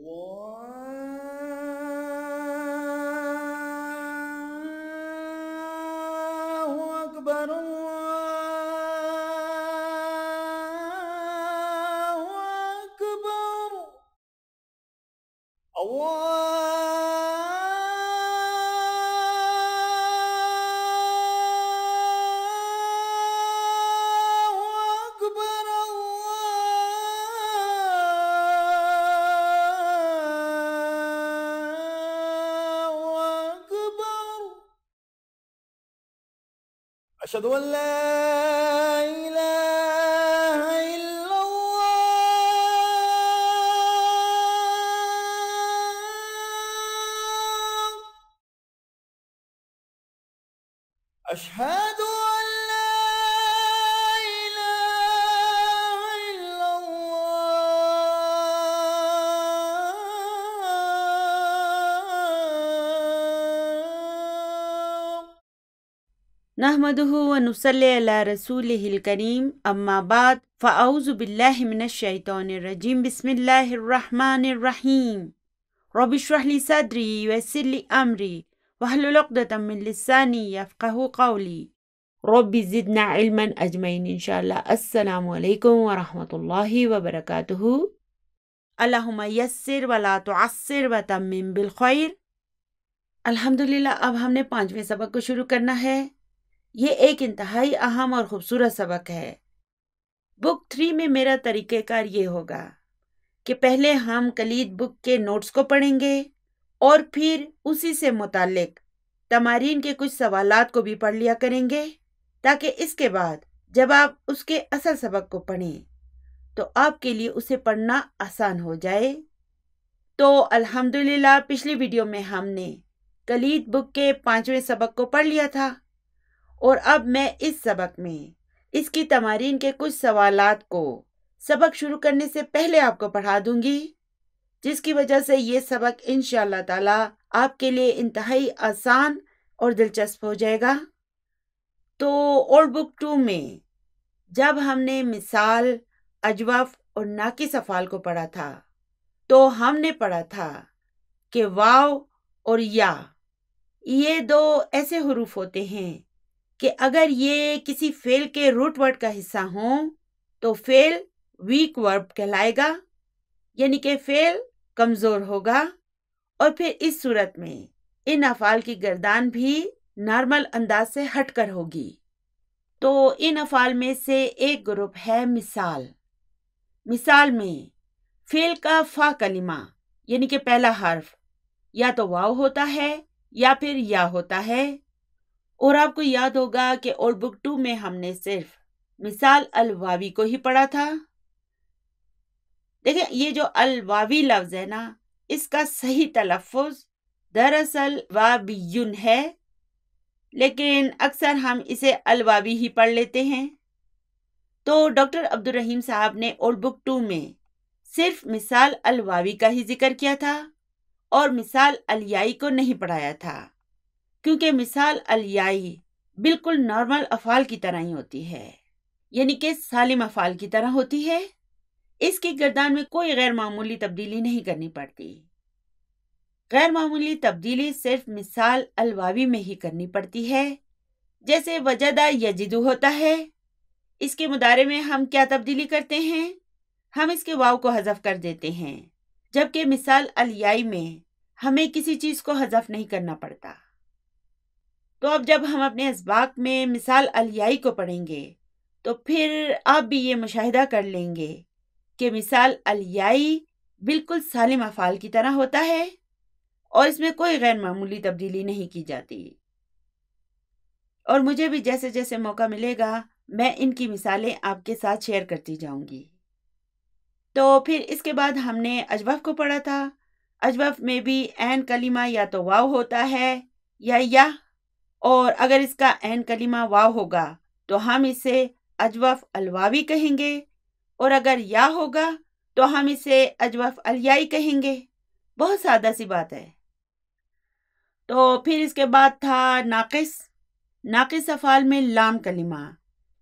الله أكبر الله أكبر الله أكبر الله أكبر أشهد أن لا إله إلا الله أشهد أن لا إله إلا الله نحمده ونصلي على رسوله الكريم اما بعد فاعوذ بالله من الشیطان الرجیم بسم الله الرحمن الرحیم رب اشرح لي صدري ويسر لي امري واحلل عقدة من لساني يفقهوا قولي رب زدنا علما اجمعین انشاءاللہ۔ السلام علیکم ورحمۃ اللہ وبرکاتہ۔ اللہم یسر ولا تعسر وتمم بالخیر۔ الحمدللہ اب ہم نے 5ویں سبق کو شروع کرنا ہے۔ یہ ایک انتہائی اہم اور خوبصورت سبق ہے۔ بک 3 میں میرا طریقہ کار یہ ہوگا کہ پہلے ہم کلید بک کے نوٹس کو پڑھیں گے اور پھر اسی سے متعلق تمارین کے کچھ سوالات کو بھی پڑھ لیا کریں گے، تاکہ اس کے بعد جب آپ اس کے اصل سبق کو پڑھیں تو آپ کے لیے اسے پڑھنا آسان ہو جائے۔ تو الحمدللہ پچھلی ویڈیو میں ہم نے کلید بک کے 5ویں سبق کو پڑھ لیا تھا، اور اب میں اس سبق میں اس کی تمارین کے کچھ سوالات کو سبق شروع کرنے سے پہلے آپ کو پڑھا دوں گی، جس کی وجہ سے یہ سبق انشاءاللہ تعالی آپ کے لیے انتہائی آسان اور دلچسپ ہو جائے گا۔ تو اولڈ بک 2 میں جب ہم نے مثال، اجوف اور ناقص افعال کو پڑھا تھا تو ہم نے پڑھا تھا کہ واو اور یا یہ 2 ایسے حروف ہوتے ہیں کہ اگر یہ کسی فعل کے روٹ ورڈ کا حصہ ہوں تو فعل ویک ورب کہلائے گا، یعنی کہ فعل کمزور ہوگا، اور پھر اس صورت میں ان افعال کی گردان بھی نارمل انداز سے ہٹ کر ہوگی۔ تو ان افعال میں سے ایک گروپ ہے مثال۔ مثال میں فعل کا فا کلمہ یعنی کہ پہلا حرف یا تو واو ہوتا ہے یا پھر یا ہوتا ہے، اور آپ کو یاد ہوگا کہ اولڈ بک 2 میں ہم نے صرف مثال الواوی کو ہی پڑھا تھا۔ دیکھیں یہ جو الواوی لفظ ہے نا، اس کا صحیح تلفظ دراصل وابیون ہے، لیکن اکثر ہم اسے الواوی ہی پڑھ لیتے ہیں۔ تو ڈاکٹر عبدالرحیم صاحب نے اولڈ بک 2 میں صرف مثال الواوی کا ہی ذکر کیا تھا اور مثال الیائی کو نہیں پڑھایا تھا، کیونکہ مثال الیائی بالکل نارمل افعال کی طرح ہی ہوتی ہے، یعنی کہ سالم افعال کی طرح ہوتی ہے۔ اس کی گردان میں کوئی غیر معمولی تبدیلی نہیں کرنی پڑتی۔ غیر معمولی تبدیلی صرف مثال الواوی میں ہی کرنی پڑتی ہے، جیسے وجدہ یجدو ہوتا ہے۔ اس کے مضارع میں ہم کیا تبدیلی کرتے ہیں؟ ہم اس کے واو کو حذف کر دیتے ہیں، جبکہ مثال الیائی میں ہمیں کسی چیز کو حذف نہیں کرنا پڑتا۔ تو اب جب ہم اپنے اسباق میں مثال الیائی کو پڑھیں گے تو پھر آپ بھی یہ مشاہدہ کر لیں گے کہ مثال الیائی بالکل سالم افعال کی طرح ہوتا ہے اور اس میں کوئی غیر معمولی تبدیلی نہیں کی جاتی۔ اور مجھے بھی جیسے جیسے موقع ملے گا میں ان کی مثالیں آپ کے ساتھ شیئر کرتی جاؤں گی۔ تو پھر اس کے بعد ہم نے اجوف کو پڑھا تھا۔ اجوف میں بھی عین کلمہ یا تو واو ہوتا ہے یا، اور اگر اس کا عین کلمہ واو ہوگا تو ہم اسے اجوف الواوی کہیں گے، اور اگر یا ہوگا تو ہم اسے اجوف الیائی کہیں گے۔ بہت سادہ سی بات ہے۔ تو پھر اس کے بعد تھا ناقص۔ ناقص افعال میں لام کلمہ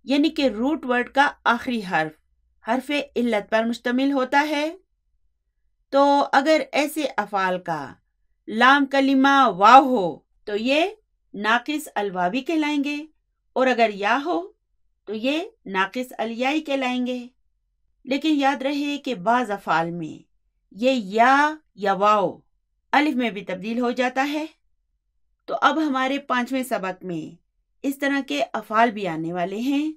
یعنی کہ روٹ ورڈ کا آخری حرف علت پر مشتمل ہوتا ہے۔ تو اگر ایسے افعال کا لام کلمہ واو ہو تو یہ ناقص الواوی کہلائیں گے، اور اگر یا ہو تو یہ ناقص الیائی کہلائیں گے۔ لیکن یاد رہے کہ بعض افعال میں یہ یا واو الف میں بھی تبدیل ہو جاتا ہے۔ تو اب ہمارے 5ویں سبق میں اس طرح کے افعال بھی آنے والے ہیں۔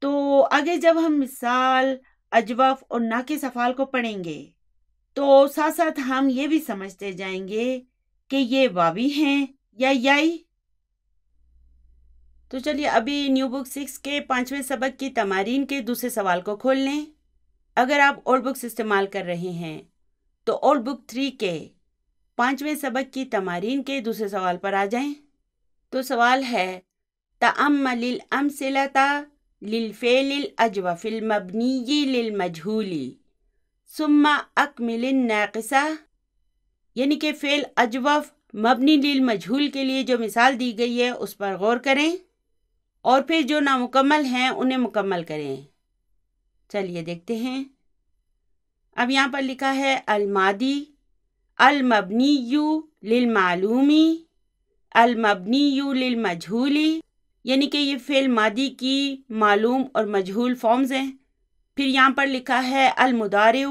تو آگے جب ہم مثال، اجوف اور ناقص افعال کو پڑھیں گے تو ساتھ ساتھ ہم یہ بھی سمجھتے جائیں گے کہ یہ واوی ہیں یا یائی۔ تو چلیے ابھی نیو بک 6 کے 5ویں سبق کی تمارین کے دوسرے سوال کو کھول لیں۔ اگر آپ اولڈ بکس استعمال کر رہے ہیں تو اولڈ بک 3 کے 5ویں سبق کی تمارین کے دوسرے سوال پر آ جائیں۔ تو سوال ہے تأمل الامثلۃ للفعل الاجوف المبنی للمجہول ثم اکمل الناقصہ، یعنی کہ فعل اجوف مبنی للمجہول کے لیے جو مثال دی گئی ہے اس پر غور کریں اور پھر جو نامکمل ہیں انہیں مکمل کریں۔ چلیے دیکھتے ہیں۔ اب یہاں پر لکھا ہے الماضی المبنی للمعلومی المبنی للمجہولی، یعنی کہ یہ فعل ماضی کی معلوم اور مجہول فارمز ہیں۔ پھر یہاں پر لکھا ہے المضارع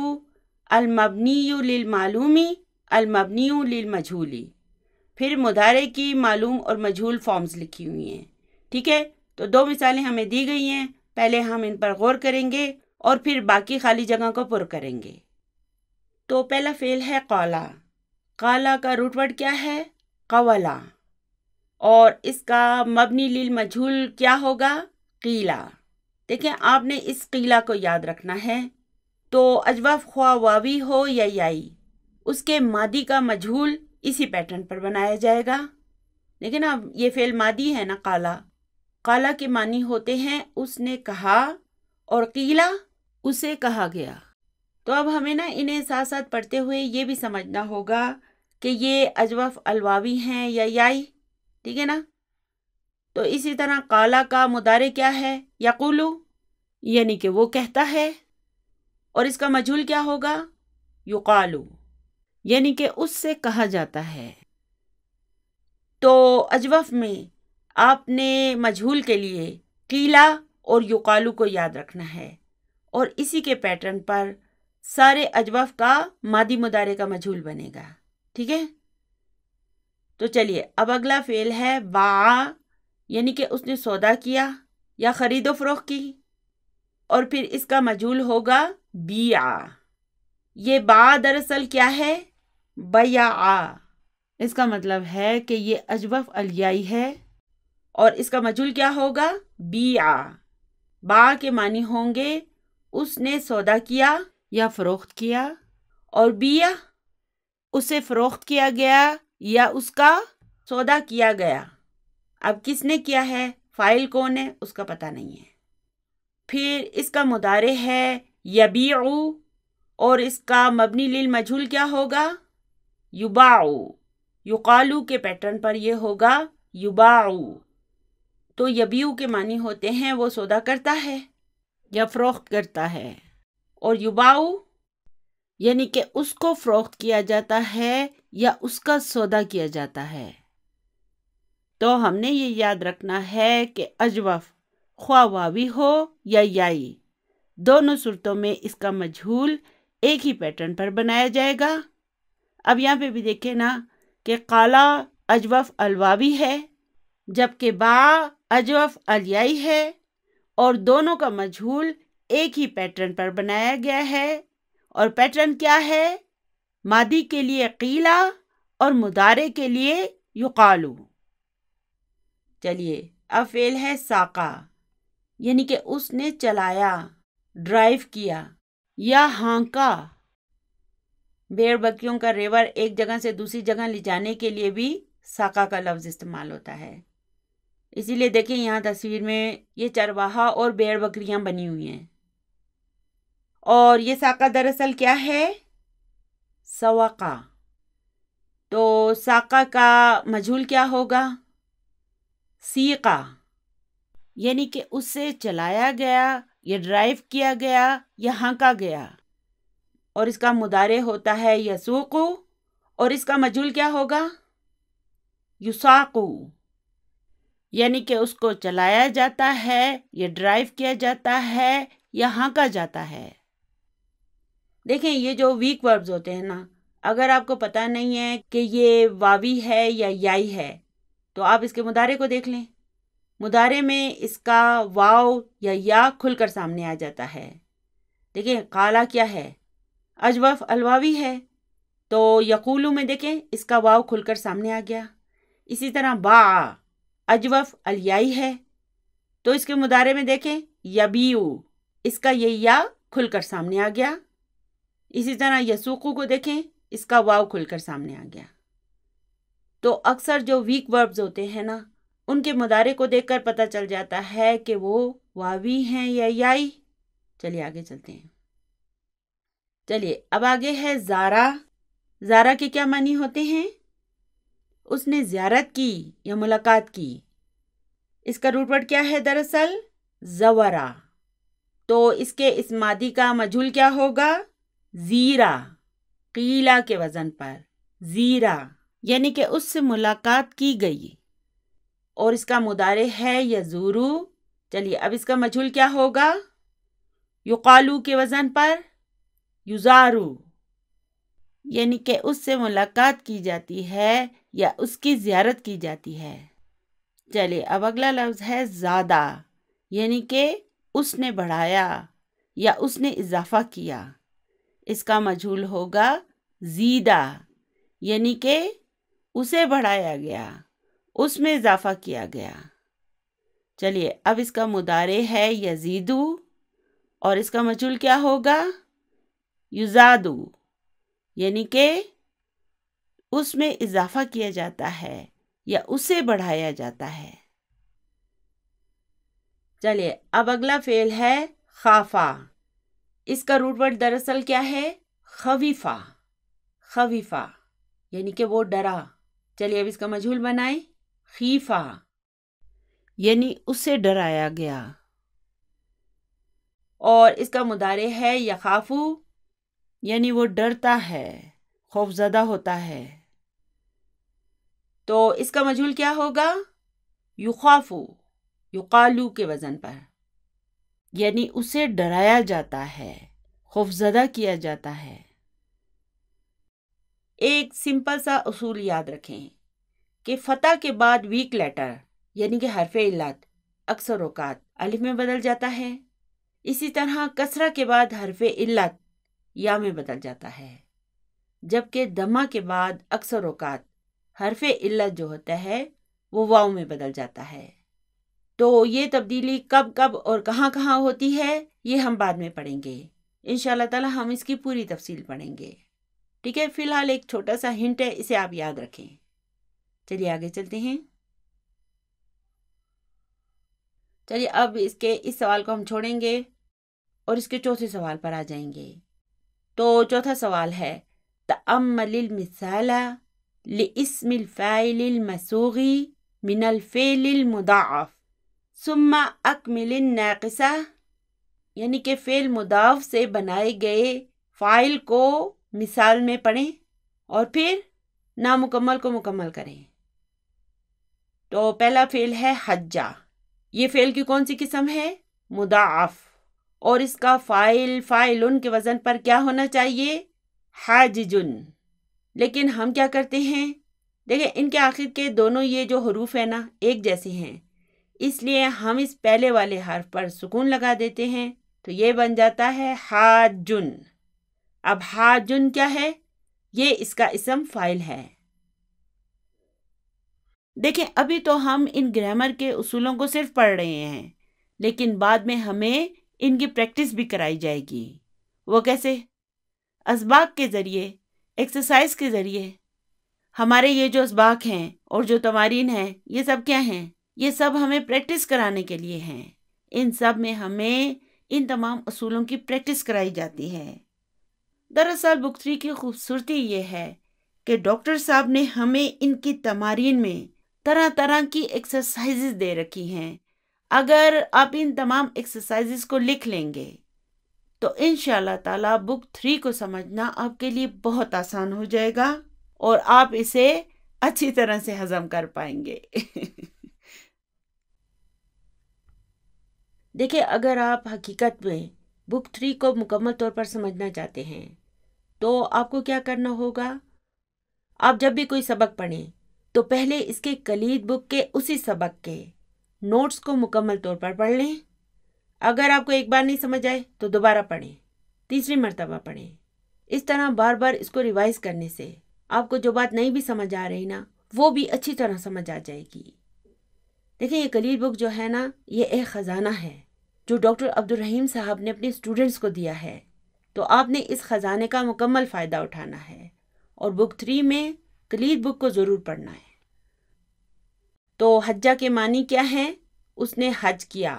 المبنی للمعلومی المبنی للمجہولی، پھر مضارع کی معلوم اور مجہول فارمز لکھی ہوئی ہیں۔ ٹھیک ہے، تو 2 مثالیں ہمیں دی گئی ہیں، پہلے ہم ان پر غور کریں گے اور پھر باقی خالی جگہ کو پر کریں گے۔ تو پہلا فعل ہے قالا۔ قالا کا روٹ ورڈ کیا ہے؟ قولا، اور اس کا مبنی للمجہول کیا ہوگا؟ قیلا۔ دیکھیں آپ نے اس قیلا کو یاد رکھنا ہے۔ تو اجوف خواہ واوی ہو یا یائی، اس کے ماضی کا مجہول اسی پیٹرن پر بنایا جائے گا۔ لیکن اب یہ فعل ماضی ہے نا قالا، قالا کے معنی ہوتے ہیں اس نے کہا، اور قیلا اسے کہا گیا۔ تو اب ہمیں نا انہیں ساتھ ساتھ پڑھتے ہوئے یہ بھی سمجھنا ہوگا کہ یہ اجوف الواوی ہیں یا یائی، ٹھیک ہے نا؟ تو اسی طرح قالا کا مضارع کیا ہے؟ یقولو، یعنی کہ وہ کہتا ہے، اور اس کا مجہول کیا ہوگا؟ یقالو، یعنی کہ اس سے کہا جاتا ہے۔ تو اجوف میں آپ نے مجہول کے لیے قیلا اور یقالو کو یاد رکھنا ہے، اور اسی کے پیٹرن پر سارے اجوف کا ماضی مضارع کا مجہول بنے گا۔ ٹھیک ہے، تو چلیے اب اگلا فعل ہے باع، یعنی کہ اس نے سودا کیا یا خرید و فروخت کی، اور پھر اس کا مجہول ہوگا بیع۔ یہ باع دراصل کیا ہے؟ بیع۔ اس کا مطلب ہے کہ یہ اجوف الیائی ہے، اور اس کا مجہول کیا ہوگا؟ بیع۔ باع کے معنی ہوں گے اس نے سودا کیا یا فروخت کیا، اور بیع اسے فروخت کیا گیا یا اس کا سودا کیا گیا۔ اب کس نے کیا ہے، فاعل کون ہے، اس کا پتہ نہیں ہے۔ پھر اس کا مضارع ہے یبیع، اور اس کا مبنی للمجہول کیا ہوگا؟ یباع۔ یقالو کے پیٹرن پر یہ ہوگا یباع۔ تو یبیع کے معنی ہوتے ہیں وہ سودا کرتا ہے یا فروخت کرتا ہے، اور یباع یعنی کہ اس کو فروخت کیا جاتا ہے یا اس کا سودا کیا جاتا ہے۔ تو ہم نے یہ یاد رکھنا ہے کہ اجوف خواہ واوی ہو یا یائی، دونوں صورتوں میں اس کا مجہول ایک ہی پیٹرن پر بنایا جائے گا۔ اب یہاں پہ بھی دیکھیں نا کہ قالا اجوف الواوی ہے، جبکہ باع اجوف الیائی ہے، اور دونوں کا مجہول ایک ہی پیٹرن پر بنایا گیا ہے، اور پیٹرن کیا ہے؟ ماضی کے لیے قیلا اور مضارع کے لیے یقالو۔ چلیے اب فعل ہے ساقا، یعنی کہ اس نے چلایا، ڈرائیو کیا یا ہانکا۔ بھیڑ بکریوں کا ریوڑ ایک جگہ سے دوسری جگہ لے جانے کے لیے بھی ساقا کا لفظ استعمال ہوتا ہے۔ اسی لیے دیکھیں یہاں تصویر میں یہ چرواہا اور بھیڑ بکریاں بنی ہوئی ہیں، اور یہ ساقا دراصل کیا ہے؟ سواقا۔ تو ساقا کا مجہول کیا ہوگا؟ سیقا، یعنی کہ اسے چلایا گیا یا ڈرائیو کیا گیا یا ہانکا گیا۔ اور اس کا مضارع ہوتا ہے یسوقو، اور اس کا مجہول کیا ہوگا؟ یساقو، یعنی کہ اس کو چلایا جاتا ہے یا ڈرائیو کیا جاتا ہے یا ہانکا جاتا ہے۔ دیکھیں یہ جو ویک وربز ہوتے ہیں نا، اگر آپ کو پتہ نہیں ہے کہ یہ واوی ہے یا یائی ہے تو آپ اس کے مضارع کو دیکھ لیں۔ مضارع میں اس کا واو یا یا کھل کر سامنے آ جاتا ہے۔ دیکھیں قالا کیا ہے؟ اجوف الواوی ہے، تو یقولو میں دیکھیں اس کا واو کھل کر سامنے آ گیا۔ اسی طرح با اجوف الیائی ہے، تو اس کے مضارع میں دیکھیں یبیو، اس کا یہ یا کھل کر سامنے آ گیا۔ اسی طرح یسوقو کو دیکھیں اس کا واو کھل کر سامنے آ گیا۔ تو اکثر جو ویک وربز ہوتے ہیں نا، ان کے مضارع کو دیکھ کر پتہ چل جاتا ہے کہ وہ واوی ہیں یا یائی۔ چلیے آگے چلتے ہیں۔ چلیے اب آگے ہے زارا۔ زارا کے کیا معنی ہوتے ہیں؟ اس نے زیارت کی یا ملاقات کی۔ اس کا روٹ ورڈ کیا ہے دراصل؟ زورا۔ تو اس کے اس مادی کا مجہول کیا ہوگا؟ زیرا، قیلا کے وزن پر زیرا، یعنی کہ اس سے ملاقات کی گئی۔ اور اس کا مضارع ہے یزورو۔ چلیے اب اس کا مجہول کیا ہوگا؟ یقالو کے وزن پر یزارو، یعنی کہ اس سے ملاقات کی جاتی ہے یا اس کی زیارت کی جاتی ہے۔ چلیے اب اگلا لفظ ہے زادہ، یعنی کہ اس نے بڑھایا یا اس نے اضافہ کیا۔ اس کا مجہول ہوگا زیدہ، یعنی کہ اسے بڑھایا گیا، اس میں اضافہ کیا گیا۔ چلیے اب اس کا مضارع ہے یزیدو، اور اس کا مجہول کیا ہوگا؟ یزادو، یعنی کہ اس میں اضافہ کیا جاتا ہے یا اسے بڑھایا جاتا ہے۔ چلیے اب اگلا فعل ہے خافا۔ اس کا روٹ ورڈ دراصل کیا ہے؟ خویفہ۔ خویفہ یعنی کہ وہ ڈرا۔ چلیے اب اس کا مجہول بنائیں، خیفہ، یعنی اسے ڈرایا گیا۔ اور اس کا مضارع ہے یخافو، یعنی وہ ڈرتا ہے، خوف زدہ ہوتا ہے۔ تو اس کا مجہول کیا ہوگا؟ یخافو، یقالو کے وزن پر، یعنی اسے ڈرایا جاتا ہے، خوف زدہ کیا جاتا ہے۔ ایک سمپل سا اصول یاد رکھیں کہ فتح کے بعد ویک لیٹر یعنی کہ حرف علت اکثر اوقات الف میں بدل جاتا ہے۔ اسی طرح کسرہ کے بعد حرف علت یا میں بدل جاتا ہے، جبکہ دمہ کے بعد اکثر اوقات حرف علت جو ہوتا ہے وہ واو میں بدل جاتا ہے۔ تو یہ تبدیلی کب کب اور کہاں کہاں ہوتی ہے یہ ہم بعد میں پڑھیں گے انشاءاللہ تعالی، ہم اس کی پوری تفصیل پڑھیں گے۔ ٹھیک ہے، فی الحال ایک چھوٹا سا ہنٹ ہے، اسے آپ یاد رکھیں۔ چلیے آگے چلتے ہیں۔ چلیے اب اس سوال کو ہم چھوڑیں گے اور اس کے چوتھے سوال پر آ جائیں گے۔ تو چوتھا سوال ہے تأمل المثال لاسم الفاعل المسوغ من الفعل المضاعف ثم اکمل الناقصہ، یعنی کہ فعل مضاف سے بنائے گئے فاعل کو مثال میں پڑھیں اور پھر نامکمل کو مکمل کریں۔ تو پہلا فعل ہے حجہ۔ یہ فعل کی کون سی قسم ہے؟ مضاعف، اور اس کا فاعلن کے وزن پر کیا ہونا چاہیے؟ حاججن۔ لیکن ہم کیا کرتے ہیں؟ دیکھیں ان کے آخر کے دونوں یہ جو حروف ہیں نا ایک جیسے ہیں، اس لیے ہم اس پہلے والے حرف پر سکون لگا دیتے ہیں، تو یہ بن جاتا ہے حاجن۔ اب حاجن کیا ہے؟ یہ اس کا اسم فاعل ہے۔ دیکھیں ابھی تو ہم ان گرامر کے اصولوں کو صرف پڑھ رہے ہیں، لیکن بعد میں ہمیں ان کی پریکٹس بھی کرائی جائے گی۔ وہ کیسے؟ اسباق کے ذریعے، ایکسرسائز کے ذریعے۔ ہمارے یہ جو اسباق ہیں اور جو تمارین ہیں یہ سب کیا ہیں؟ یہ سب ہمیں پریکٹس کرانے کے لیے ہیں۔ ان سب میں ہمیں ان تمام اصولوں کی پریکٹس کرائی جاتی ہے۔ دراصل بک 3 کی خوبصورتی یہ ہے کہ ڈاکٹر صاحب نے ہمیں ان کی تمارین میں طرح طرح کی ایکسرسائزز دے رکھی ہیں۔ اگر آپ ان تمام ایکسرسائزز کو لکھ لیں گے تو انشاءاللہ تعالیٰ بک 3 کو سمجھنا آپ کے لیے بہت آسان ہو جائے گا اور آپ اسے اچھی طرح سے ہضم کر پائیں گے۔ دیکھیں، اگر آپ حقیقت میں بک 3 کو مکمل طور پر سمجھنا چاہتے ہیں تو آپ کو کیا کرنا ہوگا؟ آپ جب بھی کوئی سبق پڑھیں تو پہلے اس کے کلید بک کے اسی سبق کے نوٹس کو مکمل طور پر پڑھ لیں۔ اگر آپ کو ایک بار نہیں سمجھ آئے تو دوبارہ پڑھیں، تیسری مرتبہ پڑھیں۔ اس طرح بار بار اس کو ریوائز کرنے سے آپ کو جو بات نہیں بھی سمجھ آ رہی نا، وہ بھی اچھی طرح سمجھ آ جائے گی۔ دیکھیں، یہ کلید بک جو ہے نا، یہ ایک خزانہ ہے جو ڈاکٹر عبدالرحیم صاحب نے اپنے اسٹوڈنٹس کو دیا ہے، تو آپ نے اس خزانے کا مکمل فائدہ اٹھانا ہے اور بک 3 میں کلید بک کو ضرور پڑھنا ہے۔ تو حجہ کے معنی کیا ہیں؟ اس نے حج کیا،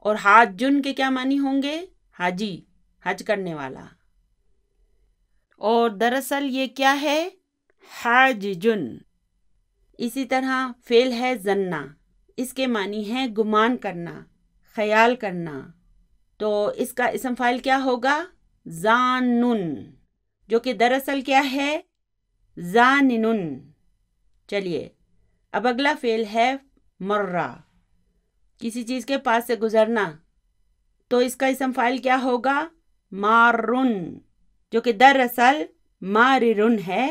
اور حاجن کے کیا معنی ہوں گے؟ حاجی، حج کرنے والا۔ اور دراصل یہ کیا ہے؟ حاججن۔ اسی طرح فعل ہے ظنّا، اس کے معنی ہے گمان کرنا، خیال کرنا، تو اس کا اسم فاعل کیا ہوگا؟ ظانن، جو کہ دراصل کیا ہے؟ ظانن۔ چلیے، اب اگلا فعل ہے مرہ، کسی چیز کے پاس سے گزرنا، تو اس کا اسم فاعل کیا ہوگا؟ مارن، جو کہ دراصل ماررن ہے۔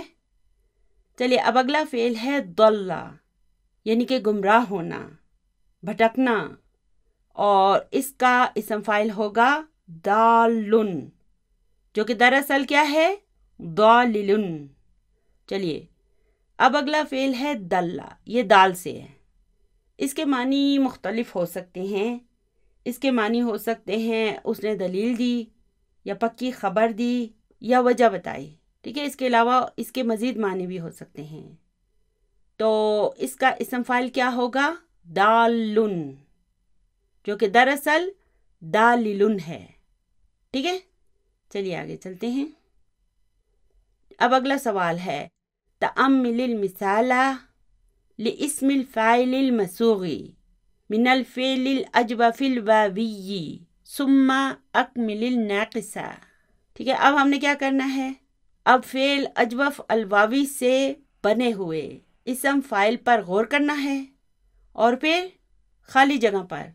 چلیے، اب اگلا فعل ہے ضل، یعنی کہ گمراہ ہونا، بھٹکنا، اور اس کا اسم فاعل ہوگا ضالن، جو کہ دراصل کیا ہے؟ ضاللن۔ چلیے، اب اگلا فعل ہے دل، یہ دال سے ہے۔ اس کے معنی مختلف ہو سکتے ہیں۔ اس کے معنی ہو سکتے ہیں اس نے دلیل دی، یا پکی خبر دی، یا وجہ بتائی، ٹھیک ہے؟ اس کے علاوہ اس کے مزید معنی بھی ہو سکتے ہیں۔ تو اس کا اسم فاعل کیا ہوگا؟ دالن، جو کہ دراصل داللن ہے، ٹھیک ہے؟ چلیے آگے چلتے ہیں۔ اب اگلا سوال ہے تأمل المثال لاسم الفاعل المسوغ من الفعل الأجوف الواوي ثم أكمل الناقص۔ ٹھیک ہے، اب ہم نے کیا کرنا ہے؟ اب فعل اجوف الواوی سے بنے ہوئے اسم فاعل پر غور کرنا ہے، اور پھر خالی جگہ پر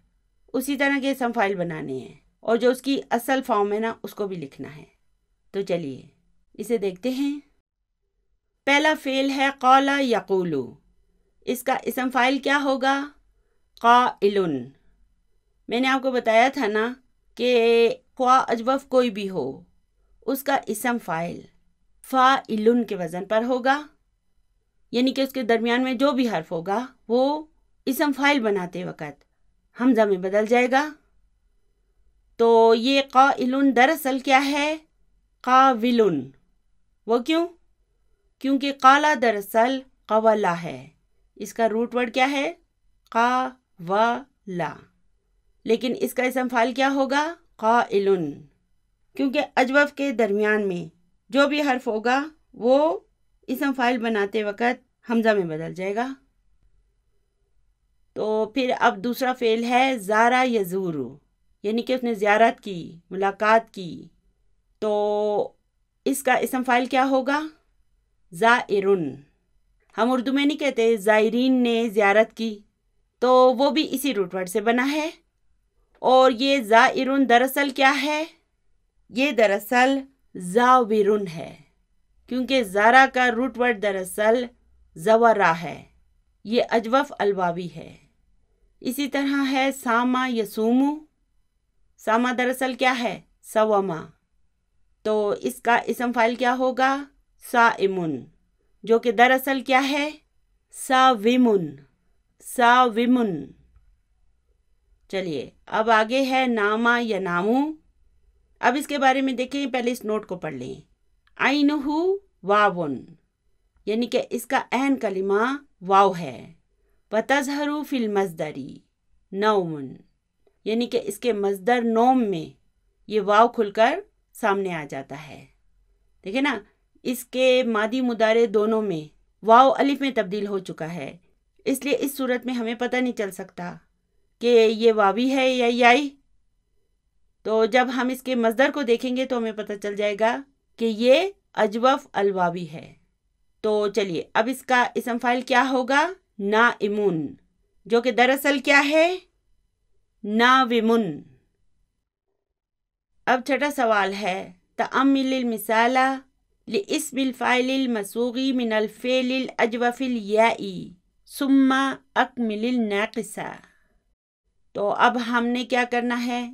اسی طرح کے اسم فاعل بنانے ہیں، اور جو اس کی اصل فارم ہے نا، اس کو بھی لکھنا ہے۔ تو چلیے اسے دیکھتے ہیں۔ پہلا فعل ہے قال یقول، اس کا اسم فاعل کیا ہوگا؟ قائلن۔ میں نے آپ کو بتایا تھا نا کہ خواہ اجوف کوئی بھی ہو، اس کا اسم فاعل فاعلن کے وزن پر ہوگا، یعنی کہ اس کے درمیان میں جو بھی حرف ہوگا وہ اسم فاعل بناتے وقت حمزہ میں بدل جائے گا۔ تو یہ قائلن دراصل کیا ہے؟ قاولن۔ وہ کیوں؟ کیونکہ قالا دراصل قولا ہے، اس کا روٹ ورڈ کیا ہے؟ قاولا، لیکن اس کا اسم فاعل کیا ہوگا؟ قائلن، کیونکہ اجوف کے درمیان میں جو بھی حرف ہوگا وہ اسم فاعل بناتے وقت حمزہ میں بدل جائے گا۔ تو پھر اب دوسرا فعل ہے زارا یزور، یعنی کہ اس نے زیارت کی، ملاقات کی، تو اس کا اسم فاعل کیا ہوگا؟ زائرن۔ ہم اردو میں نہیں کہتے زائرین نے زیارت کی، تو وہ بھی اسی روٹ ورڈ سے بنا ہے۔ اور یہ زائرن دراصل کیا ہے؟ یہ دراصل زاورن ہے، کیونکہ زارا کا روٹ ورڈ دراصل زورا ہے، یہ اجوف الواوی ہے۔ اسی طرح ہے ساما یسومو، ساما دراصل کیا ہے؟ سوما، تو اس کا اسم فاعل کیا ہوگا؟ سائمن، جو کہ دراصل کیا ہے؟ ساومن، ساومن۔ چلیے اب آگے ہے ناما یا نامو۔ اب اس کے بارے میں دیکھیں، پہلے اس نوٹ کو پڑھ لیں۔ عینہ واون، یعنی کہ اس کا عین کلمہ واو ہے۔ وتظہر فی المصدر نوم، یعنی کہ اس کے مصدر نوم میں یہ واو کھل کر سامنے آ جاتا ہے۔ دیکھیں نا، اس کے ماضی مضارع دونوں میں واو الف میں تبدیل ہو چکا ہے، اس لیے اس صورت میں ہمیں پتہ نہیں چل سکتا کہ یہ واوی ہے یا یائی۔ تو جب ہم اس کے مصدر کو دیکھیں گے تو ہمیں پتہ چل جائے گا کہ یہ اجوف الواوی ہے۔ تو چلیے اب اس کا اسم فاعل کیا ہوگا؟ نائمون، جو کہ دراصل کیا ہے؟ ناومن۔ اب چھٹا سوال ہے تأمل المثال لاسم الفاعل المصوغ من الفعل الاجوف اليائی ثم اکمل الناقص۔ تو اب ہم نے کیا کرنا ہے؟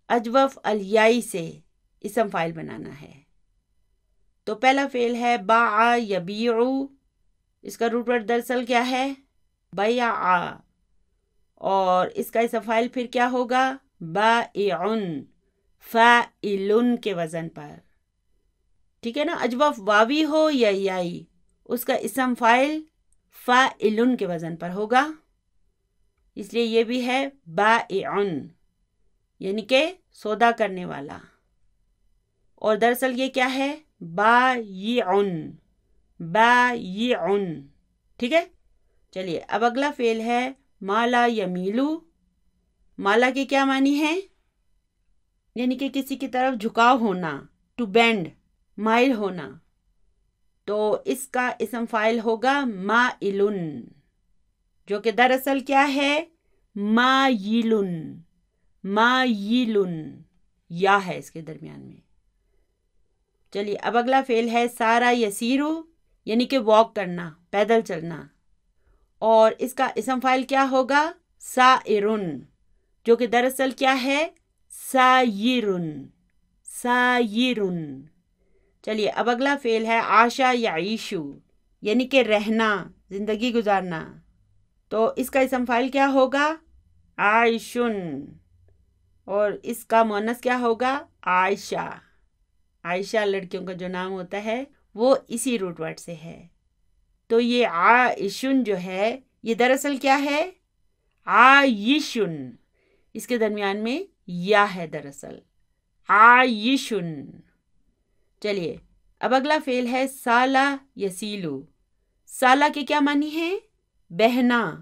اجوف الیائی سے اسم فاعل بنانا ہے۔ تو پہلا فعل ہے باع یبیع، اس کا روٹ ورڈ دراصل کیا ہے؟ بیع، اور اس کا اسم فاعل پھر کیا ہوگا؟ بائعن، فاعلن کے وزن پر، ٹھیک ہے نا؟ اجوف واوی ہو یا یائی، اس کا اسم فاعل فاعلن کے وزن پر ہوگا، اس لیے یہ بھی ہے بائعن، یعنی کہ سودا کرنے والا، اور دراصل یہ کیا ہے؟ بائعن، بائعن، ٹھیک ہے؟ چلیے اب اگلا فعل ہے مالا یمیلو۔ مالا کے کیا معنی ہے؟ یعنی کہ کسی کی طرف جھکاؤ ہونا، ٹو بینڈ، مائل ہونا۔ تو اس کا اسم فاعل ہوگا مائلن، جو کہ دراصل کیا ہے؟ مائلن، مائلن، یا ہے اس کے درمیان میں۔ چلیے اب اگلا فعل ہے سارا یسیرو، یعنی کہ واک کرنا، پیدل چلنا، اور اس کا اسم فاعل کیا ہوگا؟ سائرن، جو کہ دراصل کیا ہے؟ Siren, siren. چلیے اب اگلا فعل ہے عاشا یعیشو، یعنی کہ رہنا، زندگی گزارنا۔ تو اس کا اسم فاعل کیا ہوگا؟ عائشن، اور اس کا مؤنث کیا ہوگا؟ عائشہ۔ عائشہ لڑکیوں کا جو نام ہوتا ہے وہ اسی روٹ ورڈ سے ہے۔ تو یہ عائشن جو ہے یہ دراصل کیا ہے؟ عائشن، اس کے درمیان میں یا ہے دراصل، عائشن۔ چلیے اب اگلا فعل ہے سالا یسیلو۔ سالا کے کیا معنی ہے؟ بہنا،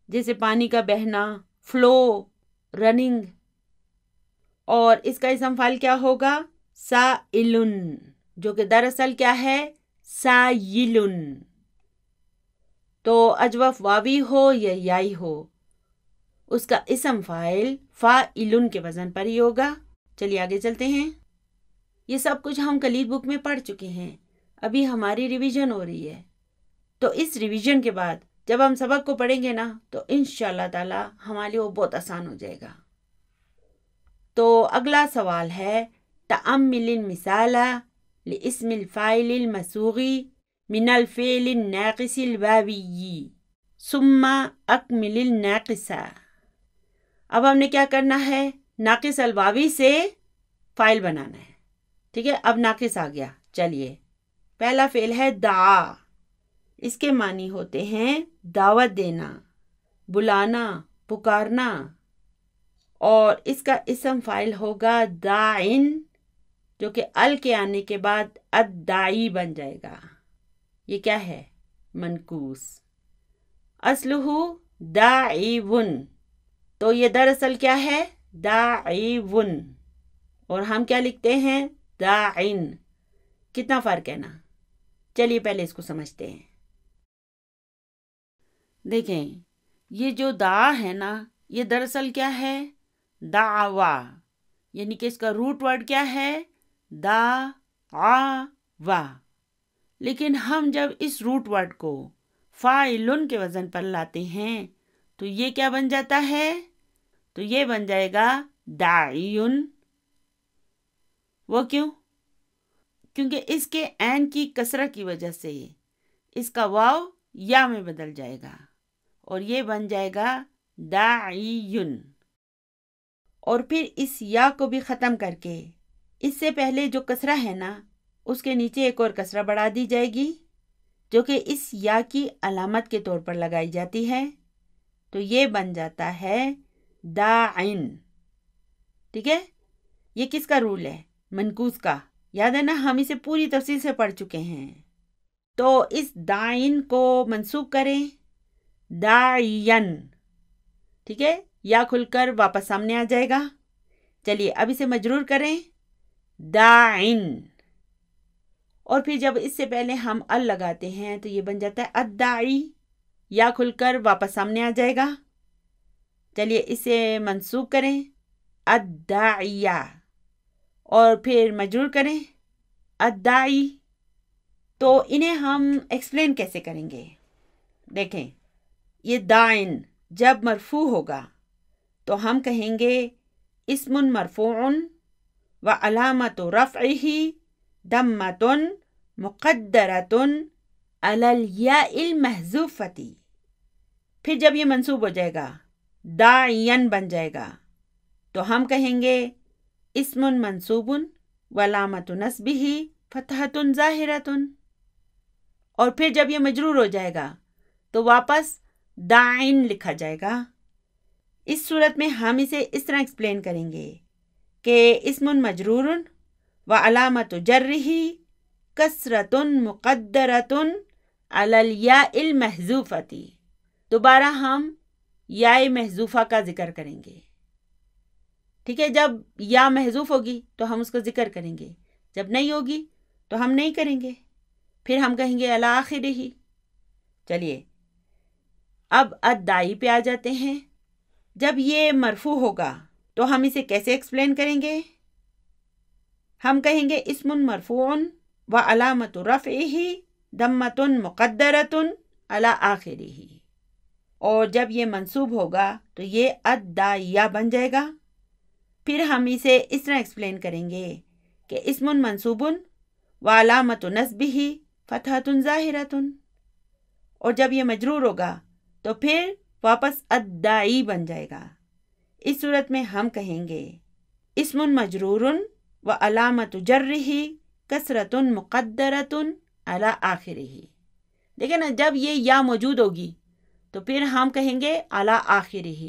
جیسے پانی کا بہنا، فلو، رننگ، اور اس کا اسم فاعل کیا ہوگا؟ سائلن، جو کہ دراصل کیا ہے؟ سائلن۔ تو اجوف واوی ہو یا یائی ہو، اس کا اسم فاعل فاعلن کے وزن پر ہی ہوگا۔ چلیے آگے چلتے ہیں۔ یہ سب کچھ ہم کلید بک میں پڑھ چکے ہیں، ابھی ہماری ریویژن ہو رہی ہے۔ تو اس ریویژن کے بعد جب ہم سبق کو پڑھیں گے نا تو انشاءاللہ تعالی ہمارے لیے وہ بہت آسان ہو جائے گا۔ تو اگلا سوال ہے تأمل المثال لاسم الفاعل المصوغ من الفعل الناقص الواوی ثم اکمل الناقص۔ اب ہم نے کیا کرنا ہے؟ ناقص الواوی سے فاعل بنانا ہے، ٹھیک ہے؟ اب ناقص آ گیا، چلیے پہلا فعل ہے دعا۔ اس کے معنی ہوتے ہیں دعوت دینا، بلانا، پکارنا، اور اس کا اسم فاعل ہوگا داعن، جو کہ ال کے آنے کے بعد الداعی بن جائے گا۔ یہ کیا ہے؟ منقوص۔ اصلہ داعیون، تو یہ دراصل کیا ہے؟ داعیون، اور ہم کیا لکھتے ہیں؟ داعن۔ کتنا فرق ہے نا؟ چلیے پہلے اس کو سمجھتے ہیں۔ دیکھیں یہ جو دعا ہے نا، یہ دراصل کیا ہے؟ دعوا، یعنی کہ اس کا روٹ ورڈ کیا ہے؟ دعوا۔ لیکن ہم جب اس روٹ ورڈ کو فاعلن کے وزن پر لاتے ہیں تو یہ کیا بن جاتا ہے؟ تو یہ بن جائے گا داعیون۔ وہ کیوں؟ کیونکہ اس کے عین کی کسرہ کی وجہ سے اس کا واو یا میں بدل جائے گا اور یہ بن جائے گا داعیون۔ اور پھر اس یا کو بھی ختم کر کے اس سے پہلے جو کسرہ ہے نا اس کے نیچے ایک اور کسرہ بڑھا دی جائے گی، جو کہ اس یا کی علامت کے طور پر لگائی جاتی ہے، تو یہ بن جاتا ہے داعن۔ ٹھیک ہے؟ یہ کس کا رول ہے؟ منقوص کا، یاد ہے نا؟ ہم اسے پوری تفصیل سے پڑھ چکے ہیں۔ تو اس داعن کو منصوب کریں داعین، ٹھیک ہے؟ یا کھل کر واپس سامنے آ جائے گا۔ چلیے اب اسے مجرور کریں، داعن، اور پھر جب اس سے پہلے ہم ال لگاتے ہیں تو یہ بن جاتا ہے الداعی، یا کھل کر واپس سامنے آ جائے گا۔ چلیے اسے منصوب کریں، الداعیہ، اور پھر مجرور کریں، الداعی۔ تو انہیں ہم ایکسپلین کیسے کریں گے؟ دیکھیں، یہ داعن جب مرفوع ہوگا تو ہم کہیں گے اسم مرفوع و علامت رفعہ ضمۃ مقدرۃ علی الیاء المحذوفۃ۔ پھر جب یہ منصوب ہو جائے گا، داعین بن جائے گا، تو ہم کہیں گے اسم منصوب و علامت نصبہ فتحۃ ظاہرۃ، اور پھر جب یہ مجرور ہو جائے گا تو واپس داعن لکھا جائے گا۔ اس صورت میں ہم اسے اس طرح ایکسپلین کریں گے کہ اسم مجرور و علامت جرہ کسرۃ مقدرۃ علی الیاء المحذوفۃ۔ دوبارہ ہم یا محذوفہ کا ذکر کریں گے، ٹھیک ہے؟ جب یا محذوف ہوگی تو ہم اس کا ذکر کریں گے، جب نہیں ہوگی تو ہم نہیں کریں گے، پھر ہم کہیں گے علی آخرہ۔ چلیے اب الداعی پہ آ جاتے ہیں۔ جب یہ مرفوع ہوگا تو ہم اسے کیسے ایکسپلین کریں گے؟ ہم کہیں گے اسم مرفوع و علامت رفعہ ضمۃ مقدرۃ علی آخرہ، اور جب یہ منصوب ہوگا تو یہ الداعیہ بن جائے گا۔ پھر ہم اسے اس طرح ایکسپلین کریں گے کہ اسم منصوب و علامت نصبہ فتحۃ ظاہرۃ، اور جب یہ مجرور ہوگا تو پھر واپس الداعی بن جائے گا۔ اس صورت میں ہم کہیں گے اسم مجرور و علامت جرہ کسرۃ مقدرۃ علی آخرہ۔ دیکھیں نا، جب یہ یا موجود ہوگی تو پھر ہم کہیں گے علی آخرہ،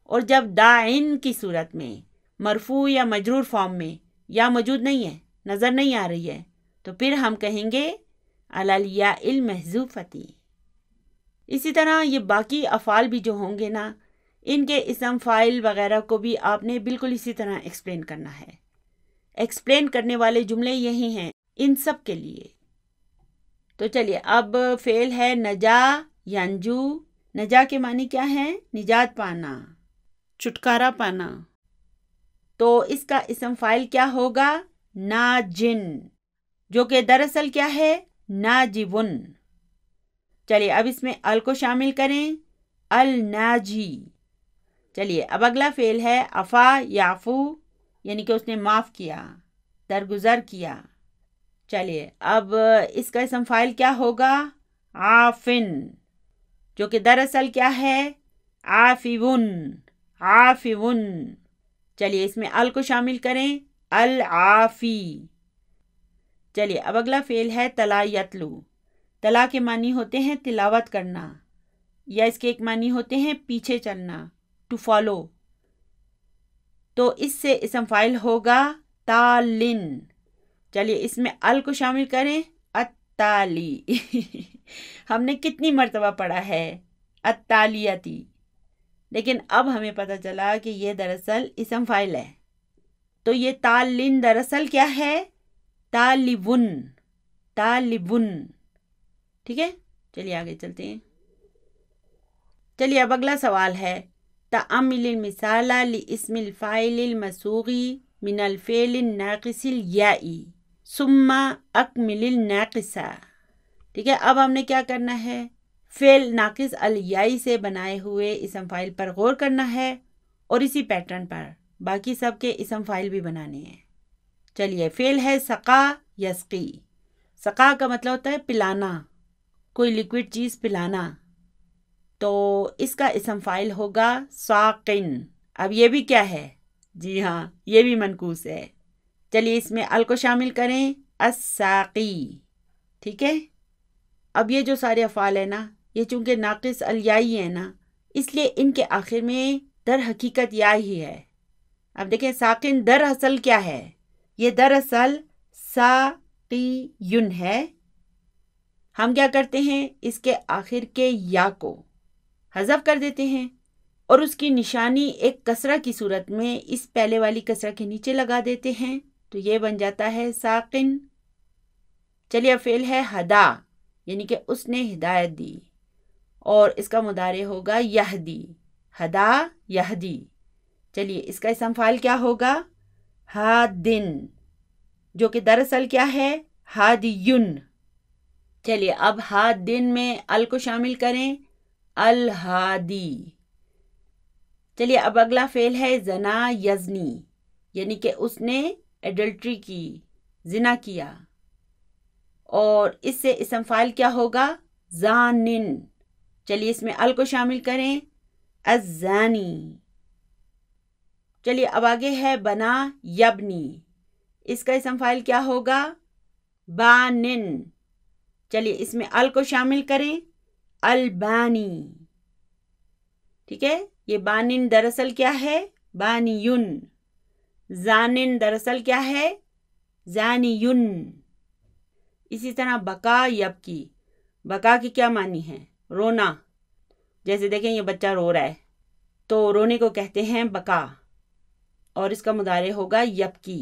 اور جب داعن کی صورت میں مرفوع یا مجرور فارم میں یا موجود نہیں ہے، نظر نہیں آ رہی ہے، تو پھر ہم کہیں گے علی الیاء المحذوفۃ۔ اسی طرح یہ باقی افعال بھی جو ہوں گے نا، ان کے اسم فاعل وغیرہ کو بھی آپ نے بالکل اسی طرح ایکسپلین کرنا ہے۔ ایکسپلین کرنے والے جملے یہی ہیں ان سب کے لیے۔ تو چلیے اب فعل ہے نجا ینجو۔ نجا کے معنی کیا ہیں؟ نجات پانا، چھٹکارا پانا۔ تو اس کا اسم فاعل کیا ہوگا؟ ناجن، جو کہ دراصل کیا ہے؟ ناجون۔ چلیے اب اس میں ال کو شامل کریں، الناجی۔ چلیے اب اگلا فعل ہے عفا یعفو، یعنی کہ اس نے معاف کیا، درگزر کیا۔ چلیے اب اس کا اسم فاعل کیا ہوگا؟ عافن، جو کہ دراصل کیا ہے؟ عافون، عافون۔ چلیے اس میں ال کو شامل کریں، العافی۔ چلیے اب اگلا فعل ہے تلا یتلو۔ تلا کے معنی ہوتے ہیں تلاوت کرنا، یا اس کے ایک معنی ہوتے ہیں پیچھے چلنا، ٹو فالو۔ تو اس سے اسم فاعل ہوگا تالن۔ چلیے اس میں ال کو شامل کریں، التالی۔ ہم نے کتنی مرتبہ پڑھا ہے التالیتی، لیکن اب ہمیں پتہ چلا کہ یہ دراصل اسم فاعل ہے۔ تو یہ تالن دراصل کیا ہے؟ طالبن، طالبن، ٹھیک ہے؟ چلیے آگے چلتے ہیں۔ چلیے اب اگلا سوال ہے تأمل المثال لاسم الفاعل المسوغ من الفعل الناقص الياء ثم اکمل الناقص۔ ٹھیک ہے، اب ہم نے کیا کرنا ہے؟ فعل ناقص الیائی سے بنائے ہوئے اسم فاعل پر غور کرنا ہے، اور اسی پیٹرن پر باقی سب کے اسم فاعل بھی بنانے ہیں۔ چلیے فعل ہے سقا یسقی۔ سقا کا مطلب ہوتا ہے پلانا، کوئی لیکوڈ چیز پلانا، تو اس کا اسم فاعل ہوگا ساقن۔ اب یہ بھی کیا ہے؟ جی ہاں، یہ بھی منقوص ہے۔ چلیے اس میں ال کو شامل کریں، الساقی۔ ٹھیک ہے، اب یہ جو سارے افعال ہیں نا، یہ چونکہ ناقص الیائی ہیں نا، اس لیے ان کے آخر میں در حقیقت یا ہی ہے۔ اب دیکھیں ساقن در اصل کیا ہے؟ یہ دراصل ساقیون ہے۔ ہم کیا کرتے ہیں؟ اس کے آخر کے یا کو حذف کر دیتے ہیں، اور اس کی نشانی ایک کسرہ کی صورت میں اس پہلے والی کسرہ کے نیچے لگا دیتے ہیں تو یہ بن جاتا ہے ساقن۔ چلیے اب فعل ہے ہدا، یعنی کہ اس نے ہدایت دی، اور اس کا مضارع ہوگا یہدی، ہدا یہدی۔ چلیے اس کا اسم فاعل کیا ہوگا؟ ہادن، جو کہ دراصل کیا ہے؟ ہادیون۔ چلیے اب ہادن میں ال کو شامل کریں، الہادی۔ چلیے اب اگلا فعل ہے زنا یزنی، یعنی کہ اس نے ایڈلٹری کی، زنا کیا، اور اس سے اسم فاعل کیا ہوگا؟ زانن۔ چلیے اس میں ال کو شامل کریں، الزانی۔ چلیے اب آگے ہے بنا یبنی، اس کا اسم فاعل کیا ہوگا؟ بانن۔ چلیے اس میں ال کو شامل کریں، البانی۔ ٹھیک ہے، یہ بانن دراصل کیا ہے؟ بانیون۔ زانن دراصل کیا ہے؟ زانیون۔ اسی طرح بکا یبکی، بکا کی کیا معنی ہے؟ رونا۔ جیسے دیکھیں یہ بچہ رو رہا ہے تو رونے کو کہتے ہیں بکا، اور اس کا مضارع ہوگا یبکی۔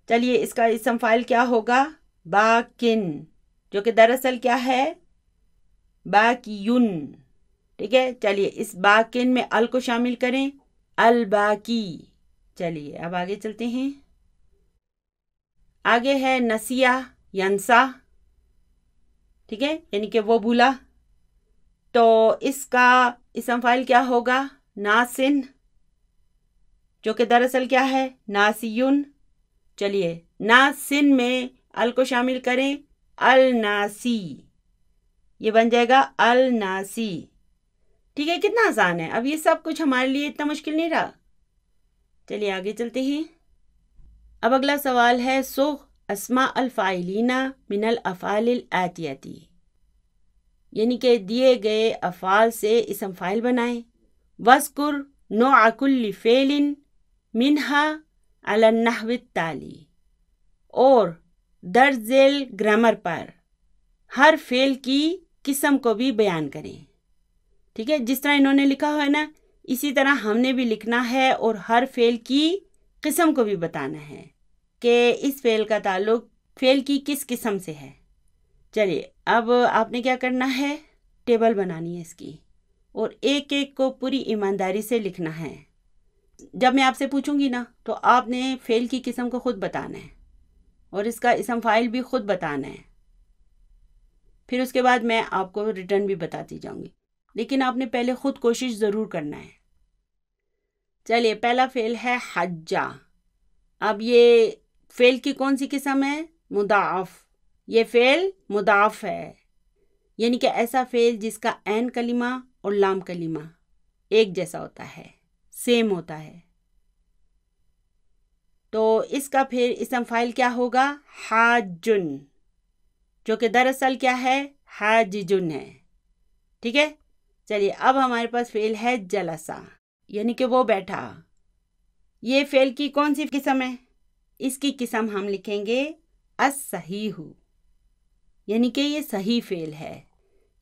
چلیے اس کا اسم فاعل کیا ہوگا؟ باکن، جو کہ دراصل کیا ہے؟ باکیون۔ ٹھیک ہے، چلیے اس باکن میں ال کو شامل کریں، الباکی۔ چلیے اب آگے چلتے ہیں، آگے ہے نسیہ ینسا، ٹھیک ہے، یعنی کہ وہ بھولا، تو اس کا اسم فاعل کیا ہوگا؟ ناسن، جو کہ دراصل کیا ہے؟ ناسیون۔ چلیے ناسن میں ال کو شامل کریں، الناسی، یہ بن جائے گا الناسی۔ ٹھیک ہے، کتنا آسان ہے، اب یہ سب کچھ ہمارے لیے اتنا مشکل نہیں رہا۔ چلیے آگے چلتے ہیں، اب اگلا سوال ہے صغ اسماء الفاعلین من الافعال الآتیتی، یعنی کہ دیے گئے افعال سے اسم فاعل بنائیں۔ وَاذْكُرْ نوع كُلِّ فعل منها على النحو التالی، اور درج ذیل گرامر پر ہر فعل کی قسم کو بھی بیان کریں۔ ٹھیک ہے، جس طرح انہوں نے لکھا ہوا ہے نا، اسی طرح ہم نے بھی لکھنا ہے اور ہر فعل کی قسم کو بھی بتانا ہے کہ اس فعل کا تعلق فعل کی کس قسم سے ہے۔ چلیے اب آپ نے کیا کرنا ہے؟ ٹیبل بنانی ہے اس کی، اور ایک ایک کو پوری ایمانداری سے لکھنا ہے۔ جب میں آپ سے پوچھوں گی نا تو آپ نے فعل کی قسم کو خود بتانا ہے، اور اس کا اسم فاعل بھی خود بتانا ہے، پھر اس کے بعد میں آپ کو ریٹرن بھی بتاتی جاؤں گی، لیکن آپ نے پہلے خود کوشش ضرور کرنا ہے۔ چلیے پہلا فعل ہے حجہ۔ اب یہ فعل کی کون سی قسم ہے؟ مضاعف۔ یہ فعل مضاعف ہے، یعنی کہ ایسا فعل جس کا عین کلمہ اور لام کلمہ ایک جیسا ہوتا ہے، سیم ہوتا ہے، تو اس کا پھر اسم فاعل کیا ہوگا؟ حاجن، جو کہ دراصل کیا ہے؟ حاججن ہے۔ ٹھیک ہے، چلیے اب ہمارے پاس فعل ہے جلسہ، یعنی کہ وہ بیٹھا۔ یہ فعل کی کون سی قسم ہے؟ اس کی قسم ہم لکھیں گے الصحیح، یعنی کہ یہ صحیح فعل ہے،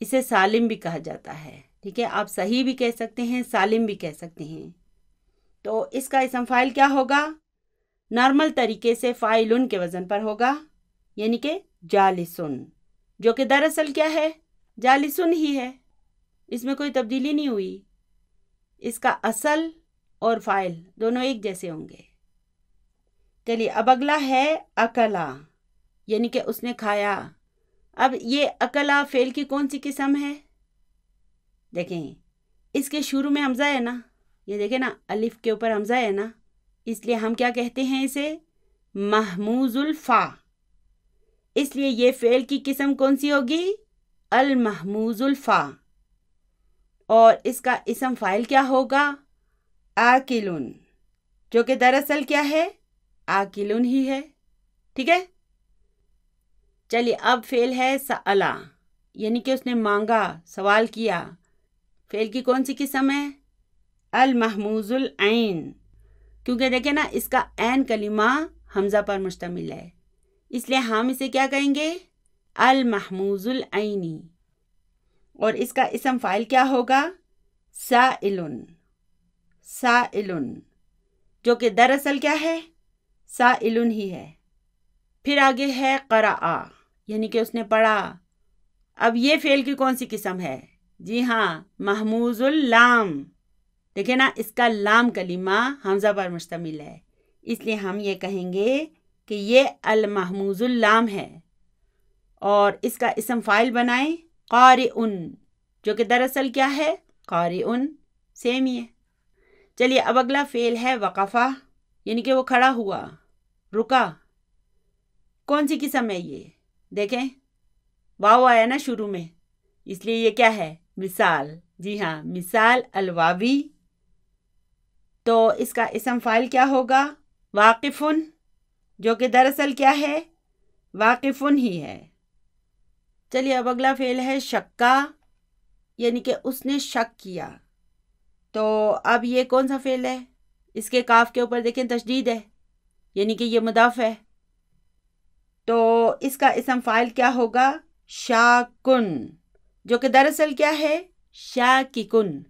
اسے سالم بھی کہا جاتا ہے۔ ٹھیک ہے، آپ صحیح بھی کہہ سکتے ہیں، سالم بھی کہہ سکتے ہیں۔ تو اس کا اسم فاعل کیا ہوگا؟ نارمل طریقے سے فاعلن کے وزن پر ہوگا، یعنی کہ جالسن، جو کہ دراصل کیا ہے؟ جالسن ہی ہے، اس میں کوئی تبدیلی نہیں ہوئی۔ اس کا اصل اور فاعل دونوں ایک جیسے ہوں گے۔ چلیے اب اگلا ہے اکلا، یعنی کہ اس نے کھایا۔ اب یہ اکلا فعل کی کون سی قسم ہے؟ دیکھیں اس کے شروع میں حمزہ ہے نا، یہ دیکھیں نا الف کے اوپر حمزہ ہے نا، اس لیے ہم کیا کہتے ہیں اسے؟ محموز الفا۔ اس لیے یہ فعل کی قسم کون سی ہوگی؟ المحموز الفا، اور اس کا اسم فاعل کیا ہوگا؟ آکلن، جو کہ دراصل کیا ہے؟ آکلن ہی ہے۔ ٹھیک ہے، چلیے اب فعل ہے سألا، یعنی کہ اس نے مانگا، سوال کیا۔ فعل کی کون سی قسم ہے؟ المحموز العین، کیونکہ دیکھیں نا اس کا عین کلمہ حمزہ پر مشتمل ہے، اس لیے ہم اسے کیا کہیں گے؟ المحموز العینی، اور اس کا اسم فاعل کیا ہوگا؟ سائلن۔ سائلن، جو کہ دراصل کیا ہے؟ سائلن ہی ہے۔ پھر آگے ہے قرأ، یعنی کہ اس نے پڑھا۔ اب یہ فعل کی کون سی قسم ہے؟ جی ہاں، محموز اللام۔ دیکھیں نا، اس کا لام کلمہ حمزہ پر مشتمل ہے، اس لیے ہم یہ کہیں گے کہ یہ المحموز اللام ہے۔ اور اس کا اسم فاعل بنائیں قارئن، جو کہ دراصل کیا ہے؟ قارئن، سیم ہی ہے۔ چلیے اب اگلا فعل ہے وقفہ، یعنی کہ وہ کھڑا ہوا، رکا۔ کون سی قسم ہے یہ؟ دیکھیں واو آیا نا شروع میں، اس لیے یہ کیا ہے؟ مثال۔ جی ہاں، مثال الواوی۔ تو اس کا اسم فاعل کیا ہوگا؟ واقفن، جو کہ دراصل کیا ہے؟ واقفن ہی ہے۔ چلیے اب اگلا فعل ہے شکا، یعنی کہ اس نے شک کیا۔ تو اب یہ کون سا فعل ہے؟ اس کے کاف کے اوپر دیکھیں تشدید ہے، یعنی کہ یہ مضاف ہے۔ تو اس کا اسم فاعل کیا ہوگا؟ شاکن، جو کہ دراصل کیا ہے؟ شاککن۔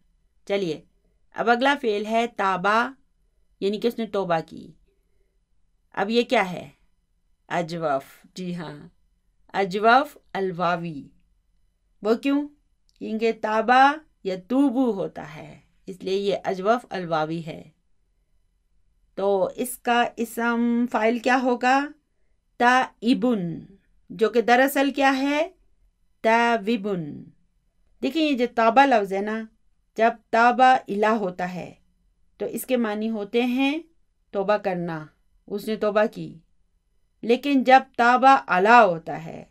چلیے اب اگلا فعل ہے تابا، یعنی کہ اس نے توبہ کی۔ اب یہ کیا ہے؟ اجوف۔ جی ہاں، اجوف الواوی۔ وہ کیوں؟ کیونکہ تابا یا توبو ہوتا ہے، اس لیے یہ اجوف الواوی ہے۔ تو اس کا اسم فاعل کیا ہوگا؟ تائبن، جو کہ دراصل کیا ہے؟ تائبن۔ دیکھیں یہ جو تابا لفظ ہے نا، جب تابا الہ ہوتا ہے تو اس کے معنی ہوتے ہیں توبہ کرنا، اس نے توبہ کی۔ لیکن جب تابا علی ہوتا ہے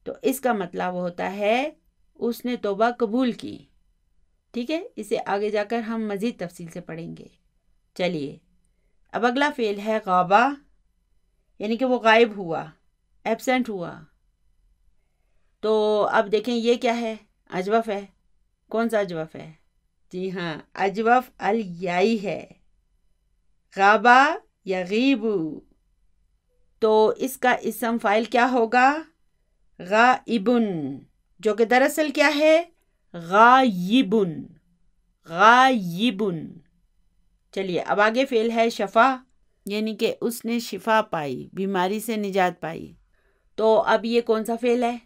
تو اس کا مطلب ہوتا ہے اس نے توبہ قبول کی۔ ٹھیک ہے، اسے آگے جا کر ہم مزید تفصیل سے پڑھیں گے۔ چلیے اب اگلا فعل ہے غابہ، یعنی کہ وہ غائب ہوا، ایبسینٹ ہوا۔ تو اب دیکھیں یہ کیا ہے؟ اجوف ہے۔ کون سا اجوف ہے؟ جی ہاں، اجوف الیائی ہے، غابہ یغیب۔ تو اس کا اسم فاعل کیا ہوگا؟ غائبن، جو کہ دراصل کیا ہے؟ غائبن، غائبن۔ چلیے اب آگے فعل ہے شفا، یعنی کہ اس نے شفا پائی، بیماری سے نجات پائی۔ تو اب یہ کون سا فعل ہے؟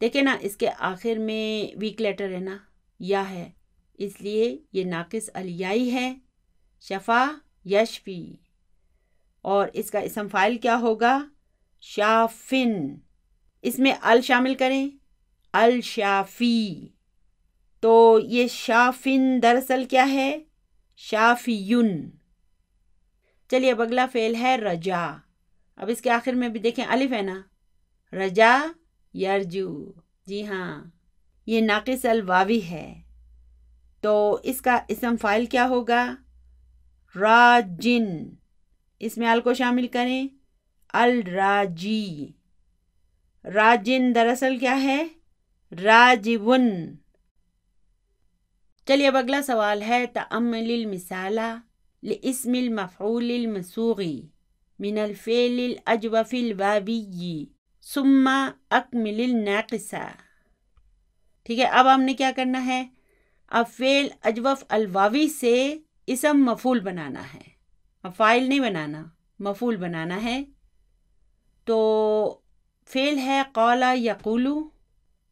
دیکھیں نا، اس کے آخر میں ویک لیٹر ہے نا، یا ہے، اس لیے یہ ناقص الیائی ہے، شفا یشفی۔ اور اس کا اسم فاعل کیا ہوگا؟ شافن، اس میں ال شامل کریں، الشافی۔ تو یہ شافن دراصل کیا ہے؟ شافیون۔ چلیے اب اگلا فعل ہے رجا۔ اب اس کے آخر میں بھی دیکھیں الف ہے نا، رجا یرجو۔ جی ہاں، یہ ناقص الواوی ہے۔ تو اس کا اسم فاعل کیا ہوگا؟ راجن، اس میں ال کو شامل کریں، الراجی۔ راجن دراصل کیا ہے؟ راجون۔ چلیے اب اگلا سوال ہے تأمل المثال لاسم المفعول المسوغی من الفعل الاجوف الواوی ثم اکمل الناقصہ۔ ٹھیک ہے، اب ہم نے کیا کرنا ہے؟ اب فعل اجوف الواوی سے اسم مفعول بنانا ہے، اب فاعل نہیں بنانا، مفعول بنانا ہے۔ تو فعل ہے قال یقول،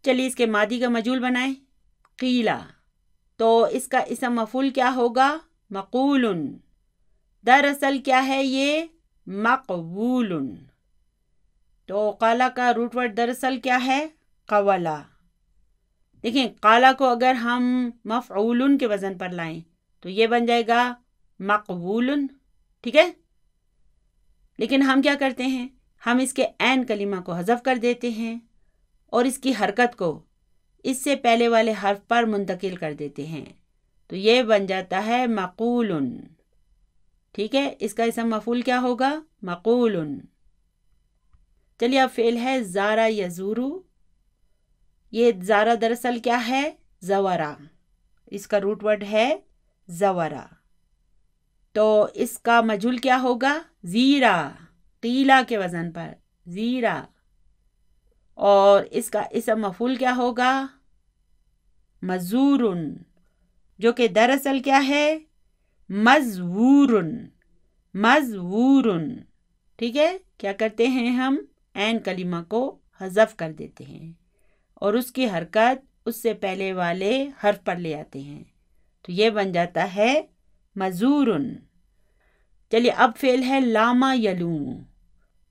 چلیے اس کے ماضی کا مجہول بنائیں، قیلا۔ تو اس کا اسم مفعول کیا ہوگا؟ مقول۔ دراصل کیا ہے یہ؟ مقبول۔ تو قالا کا روٹ ورڈ دراصل کیا ہے؟ قولا۔ دیکھیں قالا کو اگر ہم مفعول کے وزن پر لائیں تو یہ بن جائے گا مقبول، ٹھیک ہے۔ لیکن ہم کیا کرتے ہیں؟ ہم اس کے عین کلمہ کو حذف کر دیتے ہیں اور اس کی حرکت کو اس سے پہلے والے حرف پر منتقل کر دیتے ہیں، تو یہ بن جاتا ہے مقول۔ ٹھیک ہے، اس کا اسم مفعول کیا ہوگا؟ مقول۔ چلیے اب فعل ہے زارا یزورو۔ یہ زارا دراصل کیا ہے؟ زورا، اس کا روٹ ورڈ ہے زورا۔ تو اس کا مجہول کیا ہوگا؟ زیرا، قیلا کے وزن پر زیرا۔ اور اس کا اسم مفعول کیا ہوگا؟ مزورن، جو کہ دراصل کیا ہے؟ مزورن، مزورن، ٹھیک ہے؟ کیا کرتے ہیں ہم؟ عین کلمہ کو حذف کر دیتے ہیں اور اس کی حرکت اس سے پہلے والے حرف پر لے آتے ہیں، تو یہ بن جاتا ہے مزورن۔ چلیے اب فعل ہے لاما یلوم،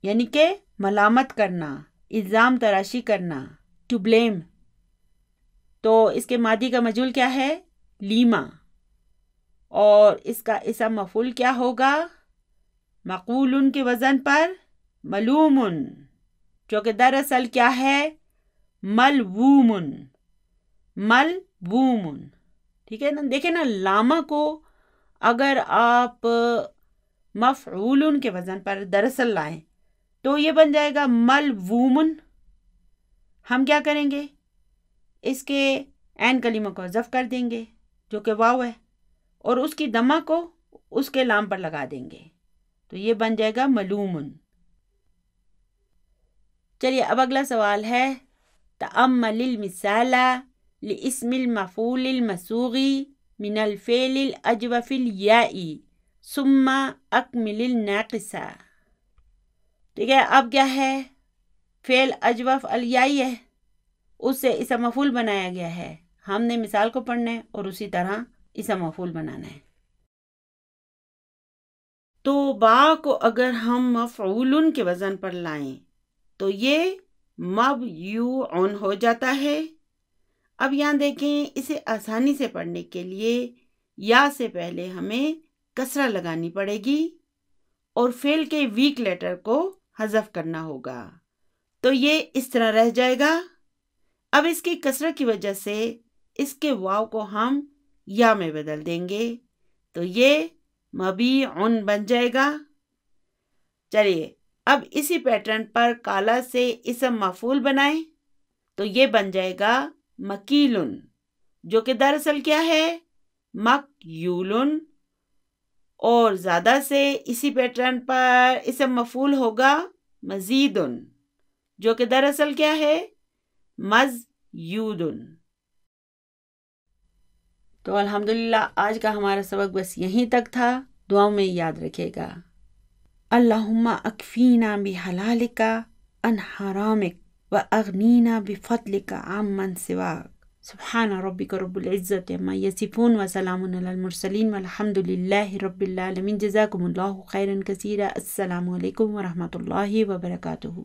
یعنی کہ ملامت کرنا، الزام تراشی کرنا، ٹو بلیم۔ تو اس کے ماضی کا مجہول کیا ہے؟ لیما، اور اس کا اسم مفعول کیا ہوگا؟ مقولن کے وزن پر ملومن، جو کہ دراصل کیا ہے؟ ملوومن، ملوومن، ٹھیک ہے نا؟ دیکھیں نا، لاما کو اگر آپ مفعولن کے وزن پر دراصل لائیں تو یہ بن جائے گا ملوومن۔ ہم کیا کریں گے؟ اس کے عین کلمہ کو حذف کر دیں گے جو کہ واو ہے، اور اس کی دمہ کو اس کے لام پر لگا دیں گے، تو یہ بن جائے گا ملومن۔ چلیے اب اگلا سوال ہے، تأمل المثال لاسم المفعول المصوغ من الفعل الاجوف الياء ثم اکمل الناقصہ۔ ٹھیک ہے، اب کیا ہے؟ فعل اجوف الیائی ہے، اس سے اسم مفعول بنایا گیا ہے، ہم نے مثال کو پڑھنا ہے اور اسی طرح اسم مفعول بنانا ہے۔ تو با کو اگر ہم مفعولن کے وزن پر لائیں تو یہ مبیوعن ہو جاتا ہے۔ اب یہاں دیکھیں، اسے آسانی سے پڑھنے کے لیے یا سے پہلے ہمیں کسرہ لگانی پڑے گی اور فعل کے ویک لیٹر کو حذف کرنا ہوگا، تو یہ اس طرح رہ جائے گا۔ اب اس کی کسرہ کی وجہ سے اس کے واو کو ہم یا میں بدل دیں گے، تو یہ مبیعن بن جائے گا۔ چلیے اب اسی پیٹرن پر کالا سے اسم مفعول بنائیں، تو یہ بن جائے گا مکیلن، جو کہ دراصل کیا ہے؟ مکیولن، اور زیادہ سے اسی پیٹرن پر اسم مفعول ہوگا مزیدن، جو کہ دراصل کیا ہے؟ مزیودن۔ تو الحمدللہ آج کا ہمارا سبق بس یہیں تک تھا، دعاؤں میں یاد رکھے گا۔ اللہم اکفینا بحلالک عن حرامک واغنینا بفضلک عمن سواک۔ سبحان ربک رب العزت عما یصفون وسلام علی المرسلین والحمد للہ رب العالمین۔ جزاکم اللہ خیرا کثیرا۔ السلام علیکم ورحمۃ اللہ وبرکاتہ۔